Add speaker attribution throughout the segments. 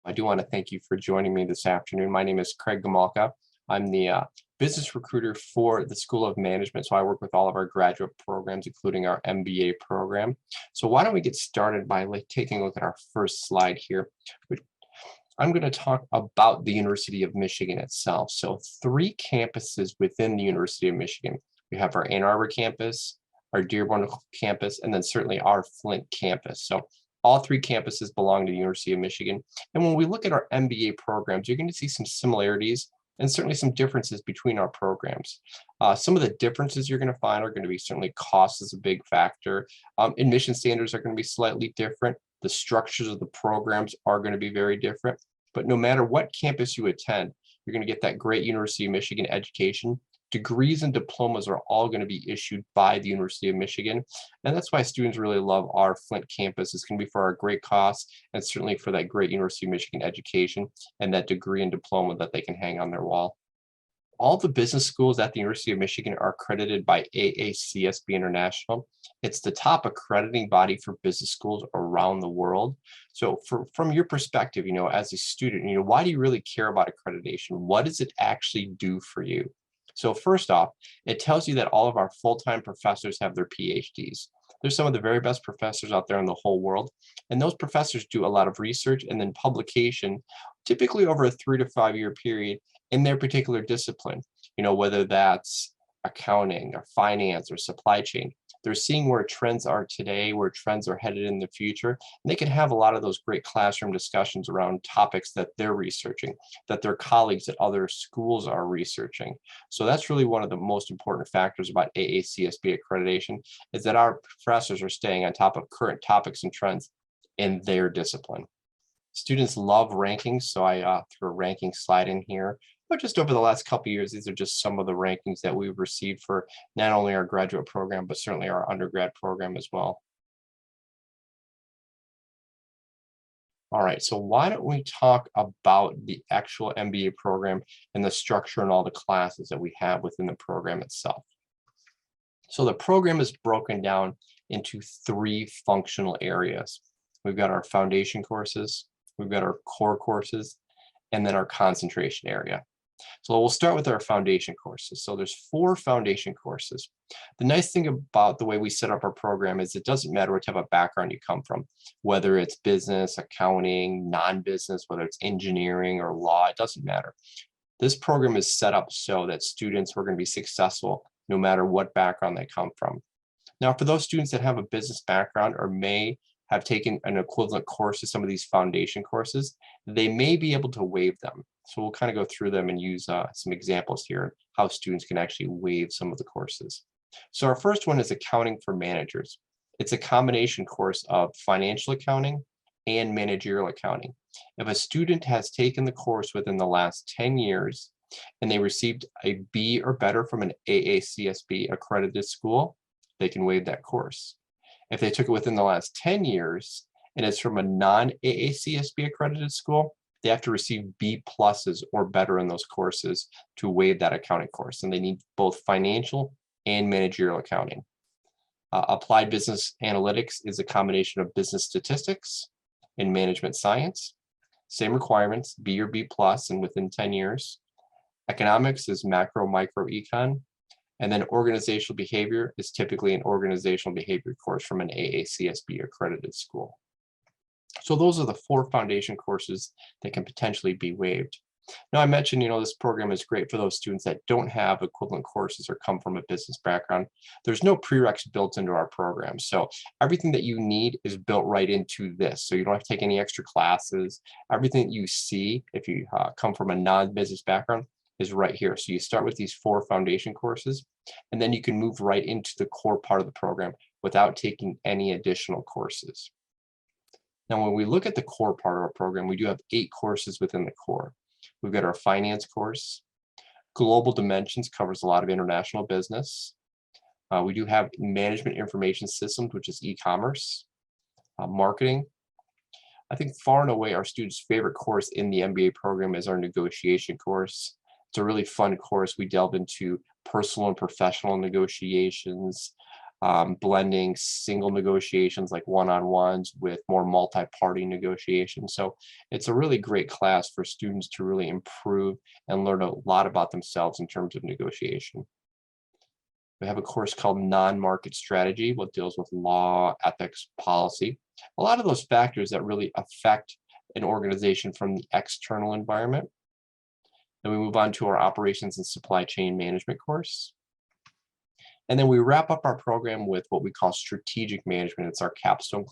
Speaker 1: I do want to thank you for joining me this afternoon. My name is Craig Gomolka. I'm the business recruiter for the School of Management. So I work with all of our graduate programs, including our MBA program. So why don't we get started by taking a look at our first slide here. I'm going to talk about the University of Michigan itself. So 3 campuses within the University of Michigan. We have our Ann Arbor campus, our Dearborn campus, and then certainly our Flint campus. So all 3 campuses belong to the University of Michigan. And when we look at our MBA programs, you're going to see some similarities and certainly some differences between our programs. Some of the differences you're going to find are going to be certainly cost is a big factor. Admission standards are going to be slightly different. The structures of the programs are going to be very different. But no matter what campus you attend, you're going to get that great University of Michigan education. Degrees and diplomas are all going to be issued by the University of Michigan. And that's why students really love our Flint campus. It's going to be for our great costs and certainly for that great University of Michigan education and that degree and diploma that they can hang on their wall. All the business schools at the University of Michigan are accredited by AACSB International. It's the top accrediting body for business schools around the world. So from your perspective, as a student, why do you really care about accreditation? What does it actually do for you? So first off, it tells you that all of our full-time professors have their PhDs. They're some of the very best professors out there in the whole world. And those professors do a lot of research and then publication, typically over a 3 to 5 year period in their particular discipline, whether that's accounting or finance or supply chain. They're seeing where trends are today, where trends are headed in the future, and they can have a lot of those great classroom discussions around topics that they're researching, that their colleagues at other schools are researching. So that's really one of the most important factors about AACSB accreditation, is that our professors are staying on top of current topics and trends in their discipline. Students love rankings, so I threw a ranking slide in here. But just over the last couple of years, these are just some of the rankings that we've received for not only our graduate program, but certainly our undergrad program as well. All right, so why don't we talk about the actual MBA program and the structure and all the classes that we have within the program itself. So the program is broken down into 3 functional areas. We've got our foundation courses, we've got our core courses, and then our concentration area. So we'll start with our foundation courses. So there's 4 foundation courses. The nice thing about the way we set up our program is it doesn't matter what type of background you come from, whether it's business, accounting, non-business, whether it's engineering or law, it doesn't matter. This program is set up so that students are going to be successful no matter what background they come from. Now, for those students that have a business background or may have taken an equivalent course to some of these foundation courses, they may be able to waive them. So we'll kind of go through them and use some examples here, how students can actually waive some of the courses. So our first one is accounting for managers. It's a combination course of financial accounting and managerial accounting. If a student has taken the course within the last 10 years and they received a B or better from an AACSB accredited school, they can waive that course. If they took it within the last 10 years and it's from a non-AACSB accredited school, they have to receive B pluses or better in those courses to waive that accounting course. And they need both financial and managerial accounting. Applied business analytics is a combination of business statistics and management science. Same requirements, B or B plus and within 10 years. Economics is macro, micro, econ. And then organizational behavior is typically an organizational behavior course from an AACSB accredited school. So those are the 4 foundation courses that can potentially be waived. Now I mentioned, this program is great for those students that don't have equivalent courses or come from a business background. There's no prereqs built into our program. So everything that you need is built right into this. So you don't have to take any extra classes. Everything that you see, if you come from a non-business background, is right here. So you start with these 4 foundation courses, and then you can move right into the core part of the program without taking any additional courses. Now, when we look at the core part of our program, we do have 8 courses within the core. We've got our finance course. Global Dimensions covers a lot of international business. We do have management information systems, which is e-commerce, marketing. I think far and away our students' favorite course in the MBA program is our negotiation course. It's a really fun course. We delve into personal and professional negotiations, blending single negotiations like one-on-ones with more multi-party negotiations. So it's a really great class for students to really improve and learn a lot about themselves in terms of negotiation. We have a course called Non-Market Strategy, what deals with law, ethics, policy, a lot of those factors that really affect an organization from the external environment. Then we move on to our Operations and Supply Chain Management course. And then we wrap up our program with what we call strategic management. It's our capstone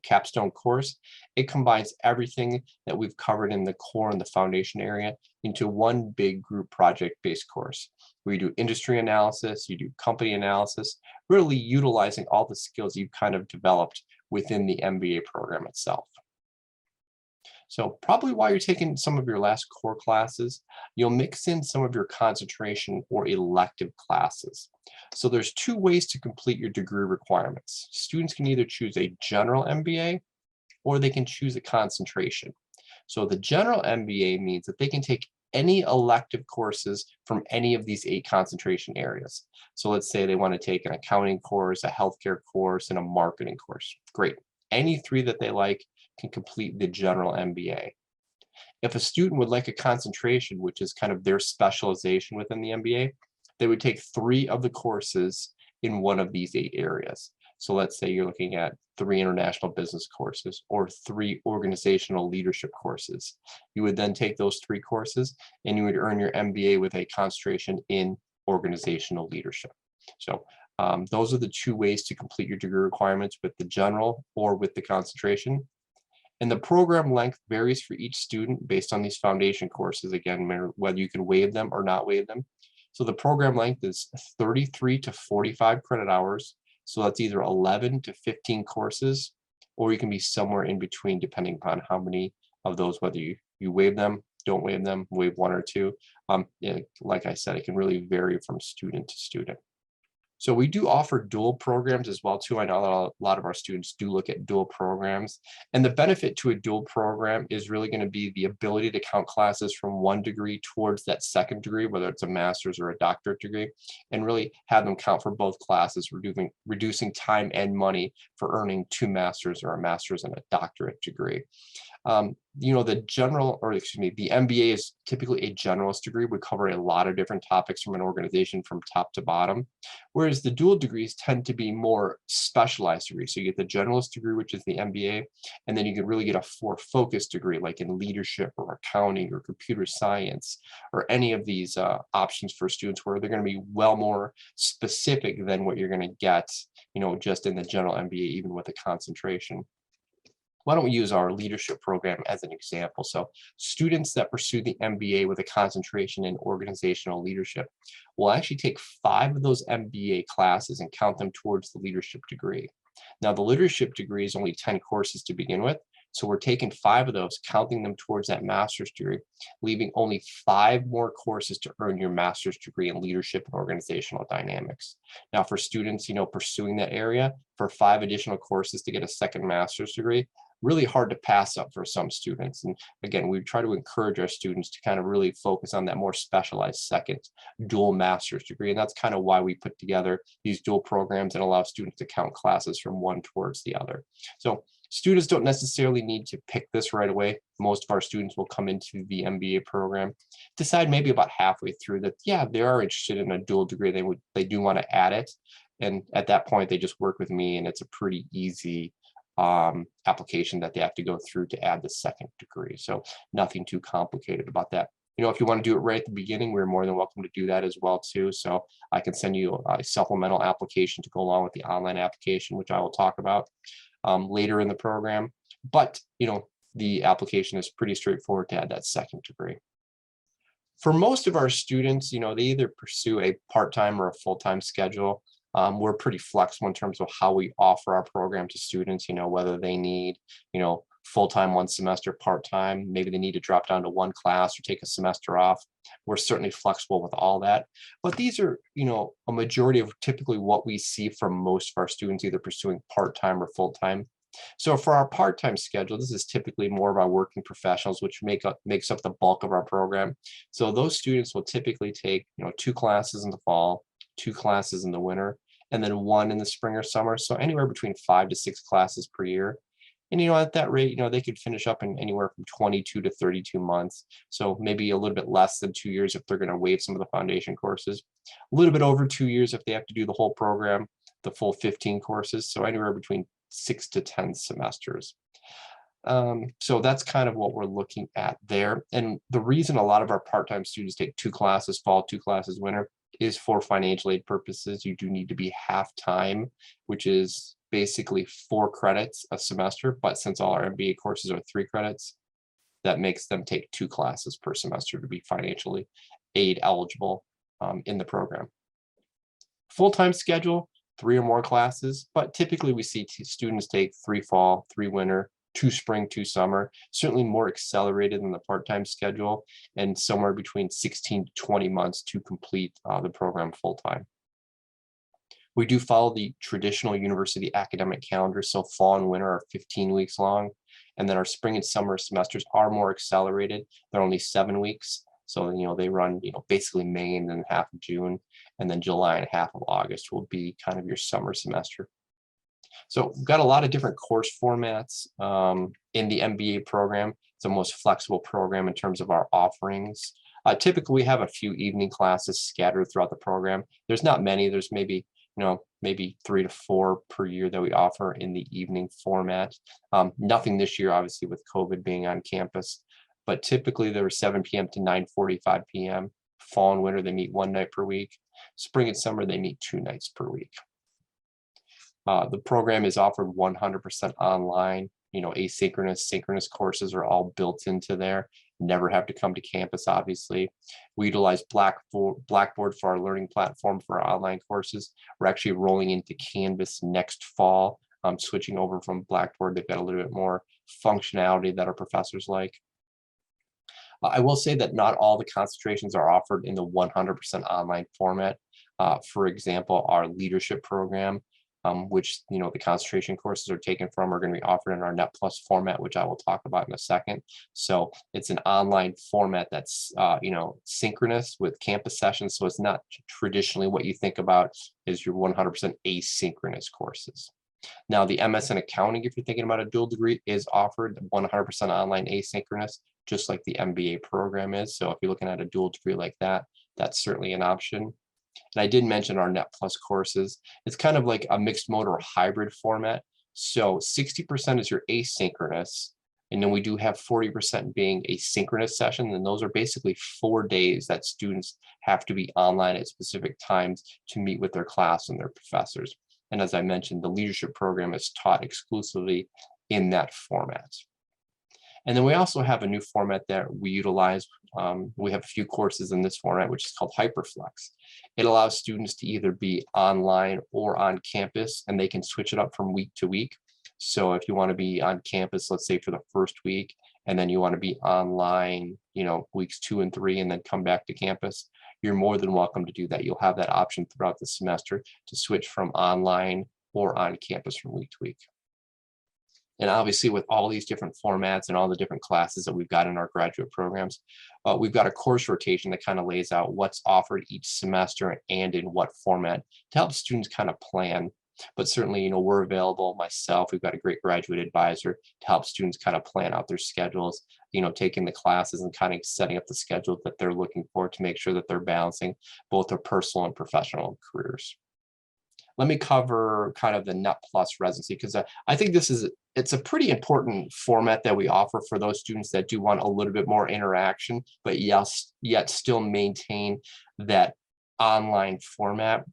Speaker 1: capstone course. It combines everything that we've covered in the core and the foundation area into one big group project-based course. We do industry analysis, you do company analysis, really utilizing all the skills you've kind of developed within the MBA program itself. So probably while you're taking some of your last core classes, you'll mix in some of your concentration or elective classes. So there's two ways to complete your degree requirements. Students can either choose a general MBA or they can choose a concentration. So the general MBA means that they can take any elective courses from any of these 8 concentration areas. So let's say they want to take an accounting course, a healthcare course, and a marketing course. Great. Any 3 that they like can complete the general MBA. If a student would like a concentration, which is kind of their specialization within the MBA, they would take 3 of the courses in one of these 8 areas. So let's say you're looking at 3 international business courses or 3 organizational leadership courses. You would then take those 3 courses and you would earn your MBA with a concentration in organizational leadership. So those are the 2 ways to complete your degree requirements, with the general or with the concentration. And the program length varies for each student based on these foundation courses, again, whether you can waive them or not waive them. So the program length is 33 to 45 credit hours. So that's either 11 to 15 courses, or you can be somewhere in between depending upon how many of those, whether you waive them, don't waive them, waive 1 or 2. Like I said, it can really vary from student to student. So we do offer dual programs as well too. I know that a lot of our students do look at dual programs, and the benefit to a dual program is really going to be the ability to count classes from one degree towards that second degree, whether it's a master's or a doctorate degree, and really have them count for both classes, reducing time and money for earning 2 masters or a master's and a doctorate degree. The the MBA is typically a generalist degree. We cover a lot of different topics from an organization from top to bottom, whereas the dual degrees tend to be more specialized degrees. So you get the generalist degree, which is the MBA, and then you can really get a more focused degree like in leadership or accounting or computer science or any of these options for students, where they're going to be well more specific than what you're going to get, just in the general MBA, even with a concentration. Why don't we use our leadership program as an example? So students that pursue the MBA with a concentration in organizational leadership will actually take 5 of those MBA classes and count them towards the leadership degree. Now, the leadership degree is only 10 courses to begin with, so we're taking 5 of those, counting them towards that master's degree, leaving only 5 more courses to earn your master's degree in leadership and organizational dynamics. Now, for students, pursuing that area, for 5 additional courses to get a second master's degree, really hard to pass up for some students. And again, we try to encourage our students to kind of really focus on that more specialized second dual master's degree. And that's kind of why we put together these dual programs and allow students to count classes from one towards the other. So students don't necessarily need to pick this right away. Most of our students will come into the MBA program, decide maybe about halfway through that, yeah, they are interested in a dual degree. They do want to add it. And at that point, they just work with me, and it's a pretty easy application that they have to go through to add the second degree. So nothing too complicated about that. If you want to do it right at the beginning, we're more than welcome to do that as well too. So I can send you a supplemental application to go along with the online application, which I will talk about later in the program. But the application is pretty straightforward to add that second degree. For most of our students, they either pursue a part-time or a full-time schedule. We're pretty flexible in terms of how we offer our program to students, whether they need, full-time 1 semester, part-time, maybe they need to drop down to 1 class or take a semester off. We're certainly flexible with all that. But these are, a majority of typically what we see from most of our students, either pursuing part-time or full-time. So for our part-time schedule, this is typically more of our working professionals, which makes up the bulk of our program. So those students will typically take, 2 classes in the fall, 2 classes in the winter, and then 1 in the spring or summer. So anywhere between 5 to 6 classes per year. And, at that rate, they could finish up in anywhere from 22 to 32 months. So maybe a little bit less than 2 years if they're going to waive some of the foundation courses, a little bit over 2 years if they have to do the whole program, the full 15 courses. So anywhere between 6 to 10 semesters. So that's kind of what we're looking at there. And the reason a lot of our part-time students take 2 classes fall, 2 classes winter, is for financial aid purposes. You do need to be half-time, which is basically 4 credits a semester. But since all our MBA courses are 3 credits, that makes them take 2 classes per semester to be financially aid eligible in the program. Full-time schedule, 3 or more classes, but typically we see students take 3 fall, 3 winter, 2 spring, 2 summer, certainly more accelerated than the part-time schedule, and somewhere between 16 to 20 months to complete the program full-time. We do follow the traditional university academic calendar, so fall and winter are 15 weeks long, and then our spring and summer semesters are more accelerated. They're only 7 weeks, so they run basically May and then half of June, and then July and half of August will be kind of your summer semester. So we've got a lot of different course formats in the MBA program. It's the most flexible program in terms of our offerings. Typically, we have a few evening classes scattered throughout the program. There's not many. There's maybe 3 to 4 per year that we offer in the evening format. Nothing this year, obviously, with COVID being on campus. But typically, there are 7 p.m. to 9:45 p.m. Fall and winter, they meet 1 night per week. Spring and summer, they meet 2 nights per week. The program is offered 100% online. Asynchronous, synchronous courses are all built into there. Never have to come to campus, obviously. We utilize Blackboard for our learning platform for our online courses. We're actually rolling into Canvas next fall, switching over from Blackboard. They've got a little bit more functionality that our professors like. I will say that not all the concentrations are offered in the 100% online format. For example, our leadership program, which the concentration courses are taken from, are going to be offered in our Net Plus format, which I will talk about in a second. So it's an online format that's synchronous with campus sessions. So it's not traditionally what you think about as your 100% asynchronous courses. Now, the MS in accounting, if you're thinking about a dual degree, is offered 100% online asynchronous, just like the MBA program is. So if you're looking at a dual degree like that, that's certainly an option. And I did mention our Net Plus courses. It's kind of like a mixed mode or hybrid format. So 60% is your asynchronous, and then we do have 40% being a synchronous session. And those are basically 4 days that students have to be online at specific times to meet with their class and their professors. And as I mentioned, the leadership program is taught exclusively in that format. And then we also have a new format that we utilize. We have a few courses in this format, which is called Hyperflex. It allows students to either be online or on campus, and they can switch it up from week to week. So if you want to be on campus, let's say for the first week, and then you want to be online, weeks 2 and 3, and then come back to campus, you're more than welcome to do that. You'll have that option throughout the semester to switch from online or on campus from week to week. And obviously, with all these different formats and all the different classes that we've got in our graduate programs, we've got a course rotation that kind of lays out what's offered each semester and in what format to help students kind of plan. But certainly, we're available. Myself, we've got a great graduate advisor to help students kind of plan out their schedules, taking the classes and kind of setting up the schedule that they're looking for to make sure that they're balancing both their personal and professional careers. Let me cover kind of the Net Plus residency, because I think it's a pretty important format that we offer for those students that do want a little bit more interaction, but yet still maintain that online format.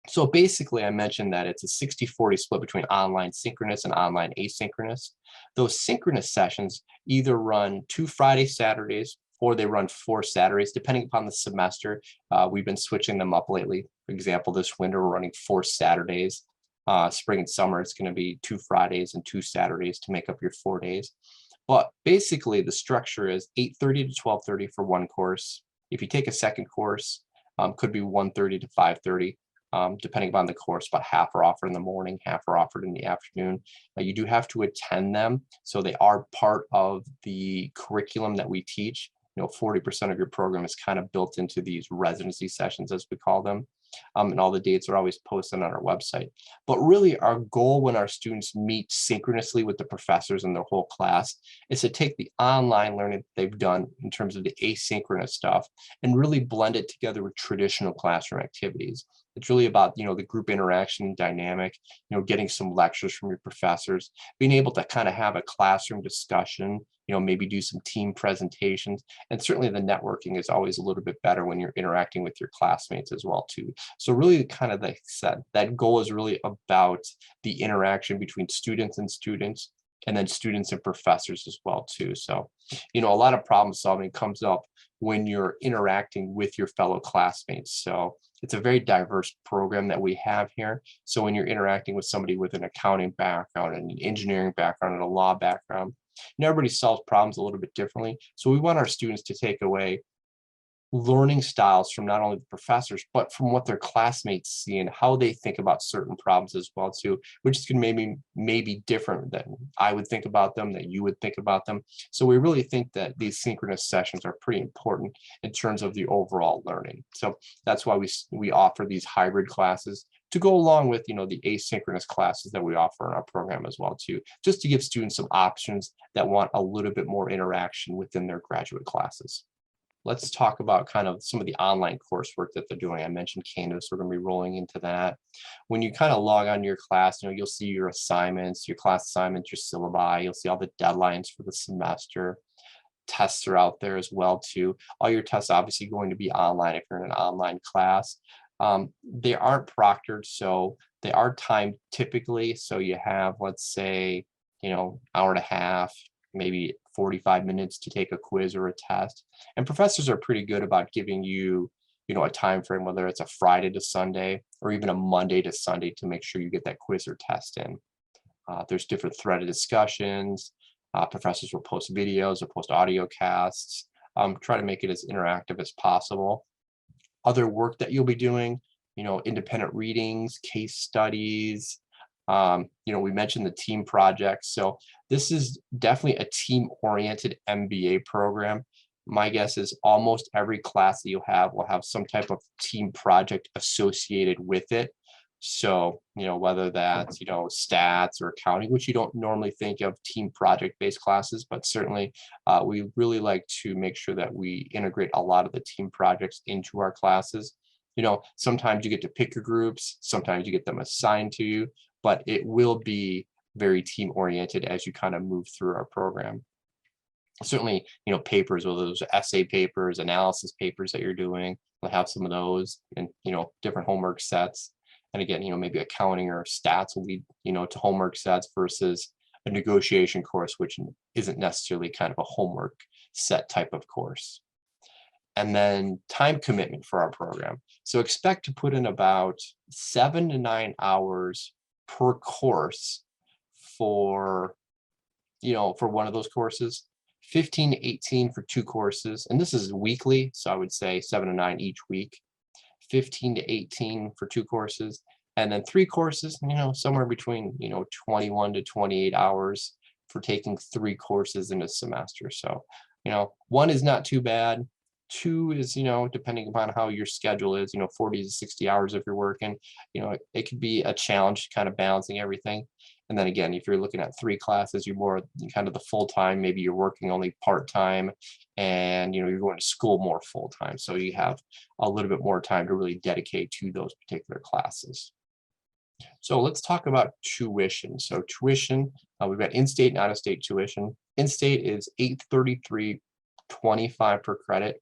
Speaker 1: So basically, I mentioned that it's a 60-40 split between online synchronous and online asynchronous. Those synchronous sessions either run 2 Friday Saturdays, or they run 4 Saturdays, depending upon the semester. We've been switching them up lately. For example, this winter, we're running 4 Saturdays. Spring and summer, it's going to be 2 Fridays and 2 Saturdays to make up your 4 days. But basically, the structure is 8:30 to 12:30 for one course. If you take a second course, could be 1:30 to 5:30. Depending upon the course, about half are offered in the morning, half are offered in the afternoon. You do have to attend them, so they are part of the curriculum that we teach. 40% of your program is kind of built into these residency sessions, as we call them. and all the dates are always posted on our website. But really our goal when our students meet synchronously with the professors and their whole class is to take the online learning that they've done in terms of the asynchronous stuff and really blend it together with traditional classroom activities. It's really about, the group interaction dynamic, getting some lectures from your professors, being able to kind of have a classroom discussion, maybe do some team presentations. And certainly the networking is always a little bit better when you're interacting with your classmates as well too. So really kind of like I said, that goal is really about the interaction between students and then students and professors as well too. So, a lot of problem solving comes up when you're interacting with your fellow classmates. So it's a very diverse program that we have here. So when you're interacting with somebody with an accounting background and an engineering background and a law background, everybody solves problems a little bit differently. So we want our students to take away learning styles from not only the professors, but from what their classmates see and how they think about certain problems as well too, which is maybe different than I would think about them, that you would think about them. So we really think that these synchronous sessions are pretty important in terms of the overall learning. So that's why we offer these hybrid classes to go along with, the asynchronous classes that we offer in our program as well too, just to give students some options that want a little bit more interaction within their graduate classes. Let's talk about kind of some of the online coursework that they're doing. I mentioned Canvas, we're going to be rolling into that. When you kind of log on to your class, you'll see your assignments, your class assignments, your syllabi, you'll see all the deadlines for the semester. Tests are out there as well too. All your tests obviously going to be online if you're in an online class. They aren't proctored, so they are timed typically. So you have, let's say, hour and a half, maybe 45 minutes to take a quiz or a test. And professors are pretty good about giving you, a time frame, whether it's a Friday to Sunday or even a Monday to Sunday, to make sure you get that quiz or test in. There's different threaded discussions. Professors will post videos or post audio casts. Try to make it as interactive as possible. Other work that you'll be doing, independent readings, case studies. We mentioned the team projects. So this is definitely a team-oriented MBA program. My guess is almost every class that you have will have some type of team project associated with it. So, whether that's, stats or accounting, which you don't normally think of team project-based classes, but certainly we really like to make sure that we integrate a lot of the team projects into our classes. Sometimes you get to pick your groups, sometimes you get them assigned to you, but it will be very team oriented as you kind of move through our program. Certainly, papers, whether those are essay papers, analysis papers that you're doing, we'll have some of those, and, different homework sets. And again, maybe accounting or stats will lead, to homework sets versus a negotiation course, which isn't necessarily kind of a homework set type of course. And then time commitment for our program. So expect to put in about 7 to 9 hours per course for, for one of those courses, 15 to 18 for 2 courses. And this is weekly, so I would say 7 to 9 each week, 15 to 18 for 2 courses, and then 3 courses, somewhere between, 21 to 28 hours for taking 3 courses in a semester. So, 1 is not too bad. 2 is, depending upon how your schedule is, 40 to 60 hours if you're working, it could be a challenge kind of balancing everything. And then again, if you're looking at 3 classes, you're more kind of the full time, maybe you're working only part time, and you're going to school more full time. So you have a little bit more time to really dedicate to those particular classes. So let's talk about tuition. So tuition, we've got in-state and out-of-state tuition. In-state is $833.25 per credit.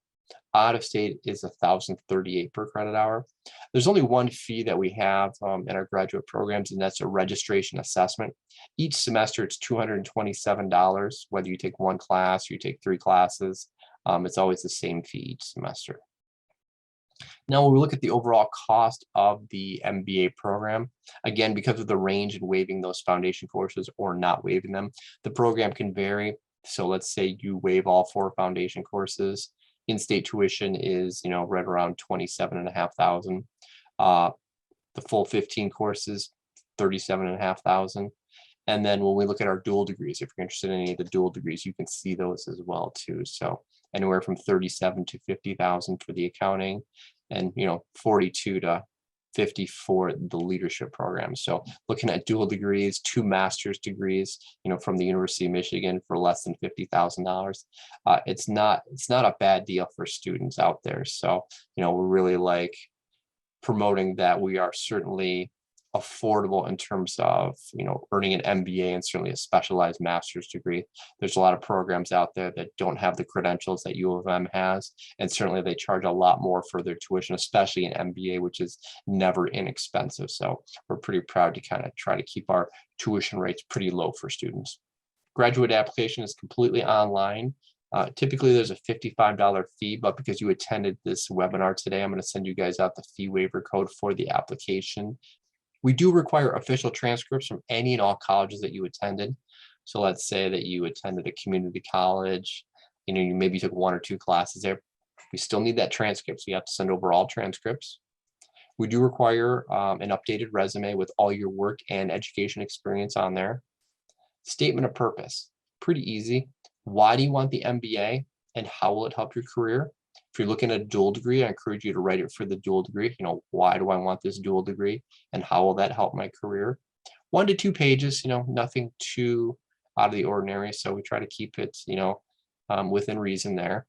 Speaker 1: Out of state is $1,038 per credit hour. There's only one fee that we have in our graduate programs, and that's a registration assessment. Each semester it's $227, whether you take 1 class or you take 3 classes. It's always the same fee each semester. Now, when we look at the overall cost of the MBA program, again, because of the range in waiving those foundation courses or not waiving them, the program can vary. So let's say you waive all 4 foundation courses. In-state tuition is, right around $27,500. The full 15 courses, $37,500. And then when we look at our dual degrees, if you're interested in any of the dual degrees, you can see those as well too. So anywhere from $37,000 to $50,000 for the accounting, and 42 to $50 for the leadership program. So looking at dual degrees, 2 master's degrees, from the University of Michigan for less than $50,000. It's not a bad deal for students out there. So, we're really like promoting that we are certainly affordable in terms of earning an MBA and certainly a specialized master's degree. There's a lot of programs out there that don't have the credentials that U of M has, and certainly they charge a lot more for their tuition, especially an MBA, which is never inexpensive. So we're pretty proud to kind of try to keep our tuition rates pretty low for students. Graduate application is completely online. Typically, there's a $55 fee, but because you attended this webinar today, I'm going to send you guys out the fee waiver code for the application. We do require official transcripts from any and all colleges that you attended. So let's say that you attended a community college, you maybe took 1 or 2 classes there. We still need that transcript, so you have to send over all transcripts. We do require an updated resume with all your work and education experience on there. Statement of purpose, pretty easy. Why do you want the MBA and how will it help your career? If you're looking at a dual degree, I encourage you to write it for the dual degree. Why do I want this dual degree and how will that help my career? 1 to 2 pages, nothing too out of the ordinary. So we try to keep it, within reason there.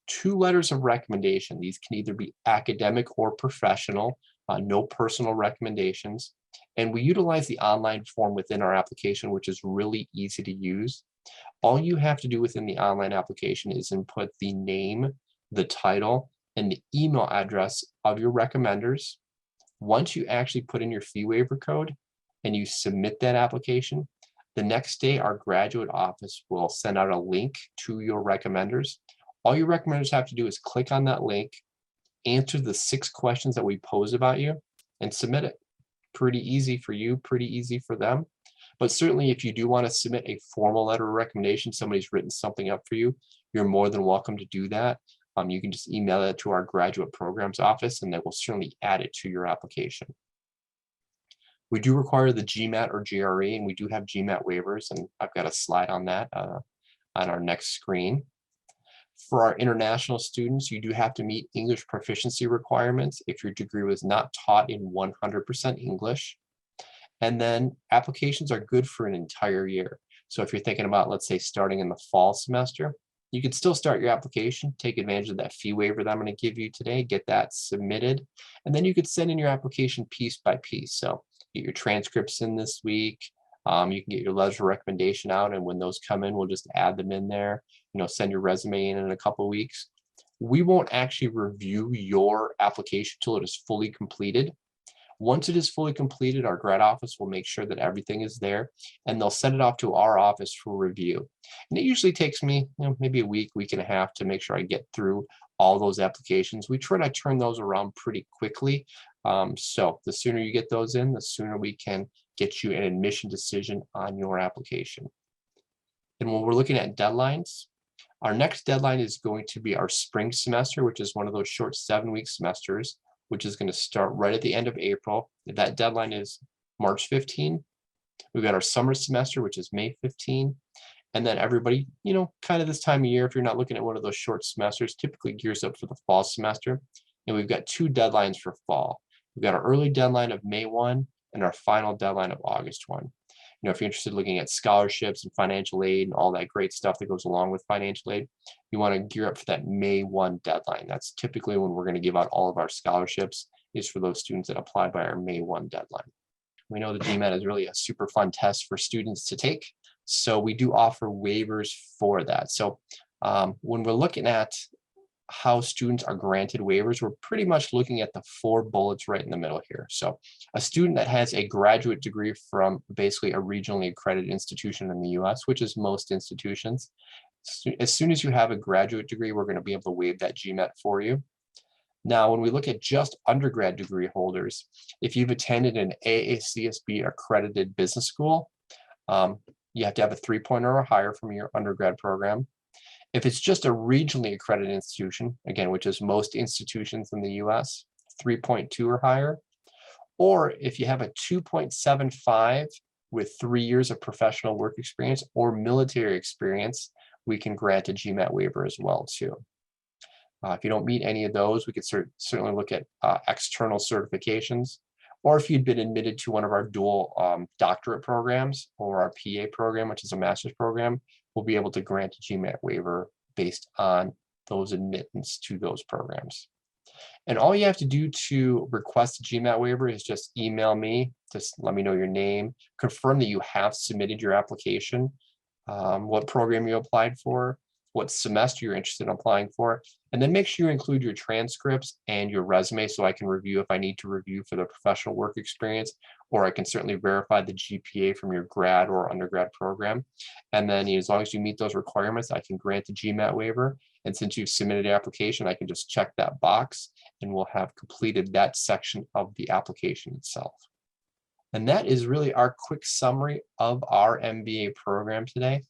Speaker 1: 2 letters of recommendation. These can either be academic or professional, no personal recommendations. And we utilize the online form within our application, which is really easy to use. All you have to do within the online application is input the name, the title, and the email address of your recommenders. Once you actually put in your fee waiver code and you submit that application, the next day our graduate office will send out a link to your recommenders. All your recommenders have to do is click on that link, answer the 6 questions that we pose about you, and submit it. Pretty easy for you, pretty easy for them. But certainly if you do want to submit a formal letter of recommendation, somebody's written something up for you, you're more than welcome to do that. You can just email it to our graduate programs office and they will certainly add it to your application. We do require the GMAT or GRE, and we do have GMAT waivers, and I've got a slide on that on our next screen. For our international students, you do have to meet English proficiency requirements if your degree was not taught in 100% English. And then applications are good for an entire year. So if you're thinking about, let's say, starting in the fall semester, you could still start your application, take advantage of that fee waiver that I'm going to give you today, get that submitted, and then you could send in your application piece by piece. So get your transcripts in this week. You can get your letters of recommendation out, and when those come in, we'll just add them in there. Send your resume in a couple of weeks. We won't actually review your application till it is fully completed. Once it is fully completed, our grad office will make sure that everything is there, and they'll send it off to our office for review. And it usually takes me, maybe a week, week and a half to make sure I get through all those applications. We try to turn those around pretty quickly. So the sooner you get those in, the sooner we can get you an admission decision on your application. And when we're looking at deadlines, our next deadline is going to be our spring semester, which is one of those short 7-week semesters, which is going to start right at the end of April. That deadline is March 15. We've got our summer semester, which is May 15. And then everybody, kind of this time of year, if you're not looking at one of those short semesters, typically gears up for the fall semester. And we've got 2 deadlines for fall. We've got our early deadline of May 1 and our final deadline of August 1. If you're interested in looking at scholarships and financial aid and all that great stuff that goes along with financial aid, you want to gear up for that May 1 deadline. That's typically when we're going to give out all of our scholarships, is for those students that apply by our May 1 deadline. We know the GMAT is really a super fun test for students to take, so we do offer waivers for that. So when we're looking at how students are granted waivers, we're pretty much looking at the 4 bullets right in the middle here. So a student that has a graduate degree from basically a regionally accredited institution in the US, which is most institutions, as soon as you have a graduate degree, we're going to be able to waive that GMAT for you. Now, when we look at just undergrad degree holders, if you've attended an AACSB accredited business school, you have to have a 3.0 or higher from your undergrad program. If it's just a regionally accredited institution, again, which is most institutions in the US, 3.2 or higher, or if you have a 2.75 with 3 years of professional work experience or military experience, we can grant a GMAT waiver as well too. If you don't meet any of those, we could certainly look at external certifications. Or if you'd been admitted to one of our dual doctorate programs or our PA program, which is a master's program, we'll be able to grant a GMAT waiver based on those admittance to those programs. And all you have to do to request a GMAT waiver is just email me, just let me know your name, confirm that you have submitted your application, what program you applied for, what semester you're interested in applying for, and then make sure you include your transcripts and your resume so I can review if I need to review for the professional work experience, or I can certainly verify the GPA from your grad or undergrad program. And then as long as you meet those requirements, I can grant the GMAT waiver. And since you've submitted the application, I can just check that box and we'll have completed that section of the application itself. And that is really our quick summary of our MBA program today.